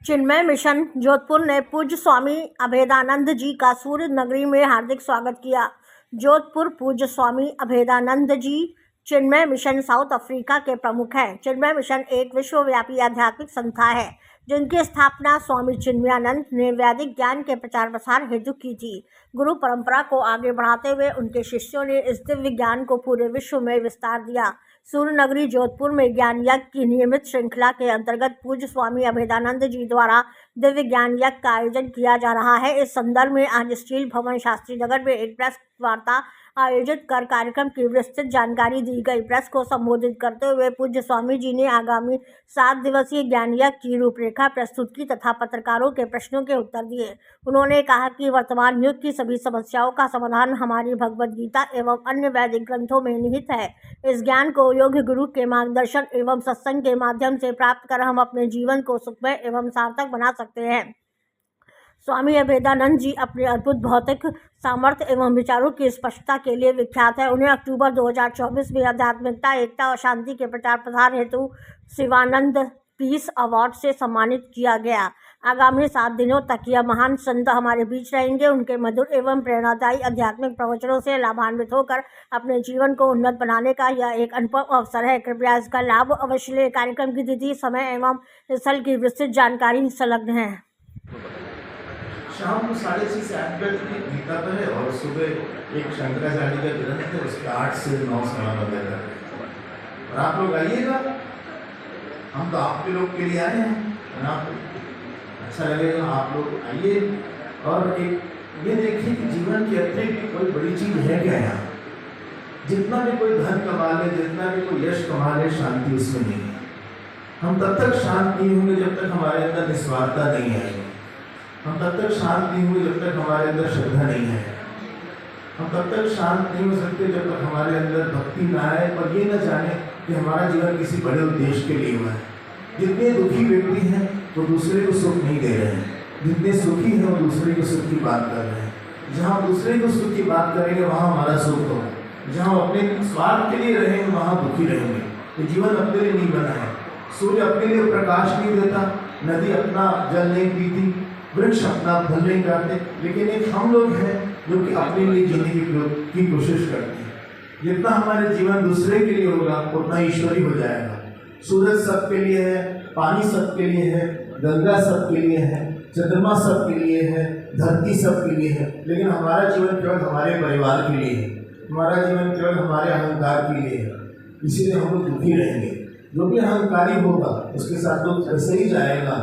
चिन्मय mission Jodhpur ने पूज्य स्वामी अभेदानंद जी का सूर्य नगरी में हार्दिक स्वागत किया। जोधपुर पूज्य स्वामी अभेदानंद जी चिन्मय मिशन साउथ अफ्रीका के प्रमुख हैं। चिन्मय मिशन एक विश्वव्यापी आध्यात्मिक संस्था है जिनकी स्थापना स्वामी चिन्मयानंद ने वैदिक ज्ञान के प्रचार प्रसार हेतु की थी। गुरु परंपरा को आगे बढ़ाते हुए उनके शिष्यों ने इस दिव्य ज्ञान को पूरे विश्व में विस्तार दिया। सूर्य नगरी जोधपुर में ज्ञान यज्ञ की नियमित श्रृंखला के अंतर्गत पूज्य स्वामी अभेदानंद जी द्वारा दिव्य ज्ञान यज्ञ का आयोजन किया जा रहा है। इस संदर्भ में आज स्टील भवन शास्त्री नगर में एक प्रेस वार्ता आयोजित कर कार्यक्रम की विस्तृत जानकारी दी गई। प्रेस को संबोधित करते हुए पूज्य स्वामी जी ने आगामी 7 दिवसीय ज्ञान यज्ञ की रूपरेखा प्रस्तुत की तथा पत्रकारों के प्रश्नों के उत्तर दिए। उन्होंने कहा कि वर्तमान युग की सभी समस्याओं का समाधान हमारी भगवद गीता एवं अन्य वैदिक ग्रंथों में निहित है। इस ज्ञान को योग्य गुरु के मार्गदर्शन एवं सत्संग के माध्यम से प्राप्त कर हम अपने जीवन को सुखमय एवं सार्थक बना सकते हैं। स्वामी अभेदानंद जी अपने अद्भुत भौतिक सामर्थ्य एवं विचारों की स्पष्टता के लिए विख्यात है। उन्हें अक्टूबर 2024 में आध्यात्मिकता, एकता और शांति के प्रचार प्रसार हेतु शिवानंद पीस अवार्ड से सम्मानित किया गया। आगामी 7 दिनों तक यह महान संत हमारे बीच रहेंगे। उनके मधुर एवं प्रेरणादायी आध्यात्मिक प्रवचनों से लाभान्वित होकर अपने जीवन को उन्नत बनाने का यह एक अनुपम अवसर है। कृपया इसका लाभ अवश्य लें। कार्यक्रम की तिथि, समय एवं स्थल की विस्तृत जानकारी संलग्न है। शाम को 6:30 से 8 बजे की गीता पर है और सुबह एक शंकराचार्य का ग्रंथ है, उसके 8 से 9 सवा बजे तक। और आप लोग आइएगा, हम तो आपके लोग के लिए आए हैं, आपको अच्छा लगेगा। आप लोग आइए और एक ये देखिए कि जीवन के अतिरिक्त कोई बड़ी चीज़ है क्या यहाँ। जितना भी कोई धन कमा ले, जितना भी कोई यश कमा ले, शांति उसमें नहीं है। हम तब तक शांत नहीं होंगे जब तक हमारे अंदर निस्वार्थता नहीं आएगी। हम तब तक शांत नहीं हुए जब तक हमारे अंदर श्रद्धा नहीं है। हम तब तक शांत नहीं हो सकते जब तक हमारे अंदर भक्ति ना आए और ये न जाने कि हमारा जीवन किसी बड़े उद्देश्य के लिए हुआ है। जितने दुखी व्यक्ति हैं वो दूसरे को सुख नहीं दे रहे हैं, जितने सुखी हैं वो दूसरे को सुख की बात कर रहे हैं। जहाँ दूसरे को सुख की बात करेंगे वहाँ हमारा सुख होगा। जहाँ अपने स्वार्थ के लिए रहेंगे वहाँ दुखी रहेंगे। तो जीवन अपने लिए नहीं बना है। सूर्य अपने लिए प्रकाश नहीं देता, नदी अपना जल नहीं पीती, वृक्ष अपना फल नहीं काटते, लेकिन एक हम लोग हैं जो कि अपने लिए जीने की कोशिश करते हैं। जितना हमारे जीवन दूसरे के लिए होगा उतना ईश्वरी हो जाएगा। सूरज सबके लिए है, पानी सबके लिए है, गंगा सबके लिए है, चंद्रमा सबके लिए है, धरती सबके लिए है, लेकिन हमारा जीवन केवल हमारे परिवार के लिए है। हमारा जीवन केवल हमारे अहंकार के लिए है। इसीलिए हम लोग दुखी रहेंगे। जो भी अहंकारी होगा उसके साथ दुख ऐसे ही जाएगा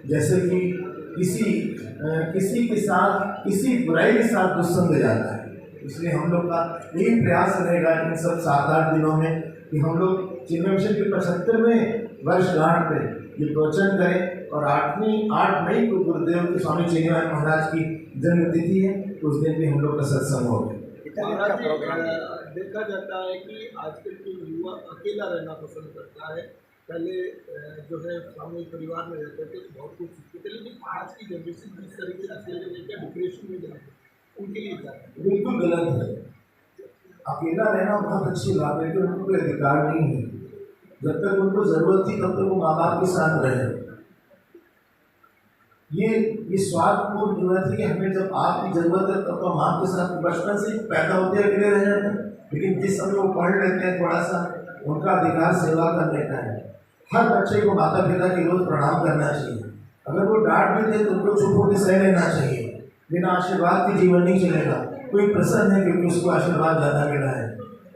जैसे कि किसी के साथ, किसी बुराई के साथ दुस्संग जाता है। इसलिए हम लोग का यही प्रयास रहेगा इन सब 7-8 दिनों में कि हम लोग चिन्मय मिशन के 75वें वर्षगांठ पे ये प्रवचन करें। और 8 मई को गुरुदेव के स्वामी चिन्मयानंद महाराज की जन्मतिथि है, उस दिन भी हम लोग का सत्संग होगा। देखा जाता है कि आजकल के युवा अकेला रहना पसंद करता है। पहले जो है स्वामी परिवार में रहते थे, बहुत कुछ सीखते थे, लेकिन आज की जनरेशन जिस तरीके से अकेले लेकर डिप्रेशन में जाते हैं, उनके लिए क्या है? बिल्कुल गलत है। अकेला रहना बहुत अच्छी बात है, लेकिन उनको कोई अधिकार नहीं है। जब तक उनको जरूरत थी तब तक वो माँ बाप के साथ रहे। ये स्वार्थपूर्ण जरूरत है कि हमें जब आपकी जरूरत है तब तो हम आपके साथ बचपन से पैदा होते अकेले रह जाते हैं। लेकिन जिस समय वो पढ़ लेते हैं थोड़ा सा, उनका अधिकार सेवा करने का है। हर बच्चे को माता पिता की रोज प्रणाम करना चाहिए। अगर वो डांट भी दे तो उनको चुप होकर सह लेना चाहिए। बिना आशीर्वाद के जीवन नहीं चलेगा। कोई प्रसन्न है क्योंकि उसको आशीर्वाद ज़्यादा मिला है।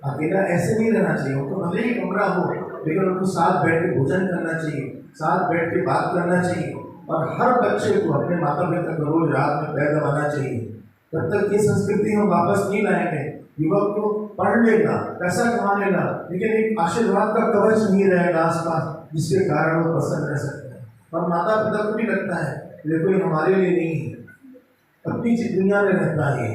अकेला ऐसे नहीं रहना चाहिए। उनको भले ही कमरा हो, लेकिन उनको साथ बैठ के भोजन करना चाहिए, साथ बैठ के बात करना चाहिए। और हर बच्चे को अपने माता पिता को रोज रात में पैर दबाना चाहिए। तब तक ये संस्कृति हम वापस नहीं लाएंगे। युवक को पढ़ लेगा, पैसा कमा लेगा, लेकिन एक आशीर्वाद का कवच नहीं रहेगा आसपास, जिसके कारण वो प्रसन्न रह सकता है। और माता पिता को भी लगता है देखो ये हमारे लिए नहीं है, अपनी दुनिया में रहता है,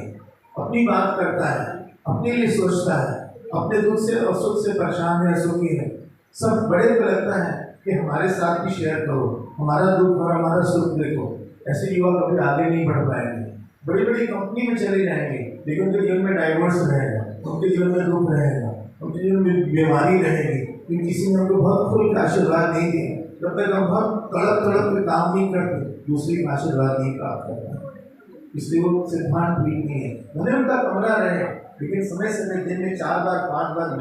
अपनी बात करता है, अपने लिए सोचता है, अपने दुख से और सुख से परेशान है, सुखी है। सब बड़े को लगता है कि हमारे साथ भी शेयर करो, हमारा दुख और हमारा सुख देखो। ऐसे युवा कभी आगे नहीं बढ़ पाएंगे। बड़ी बड़ी कंपनी में चले जाएंगे, लेकिन उनके जीवन में डाइवोर्स रहेगा, उनके जीवन में दुख रहेगा, उनके जीवन में बीमारी रहेगी, क्योंकि किसी ने उनको बहुत खुल का आशीर्वाद नहीं दिया। जब तक हम तड़प तड़प के काम नहीं करते दूसरी का आशीर्वाद नहीं प्राप्त करते। इसलिए वो सिद्धांत ठीक नहीं है। भले उनका कमरा रहे लेकिन समय समय दिन में 4 बार 5 बार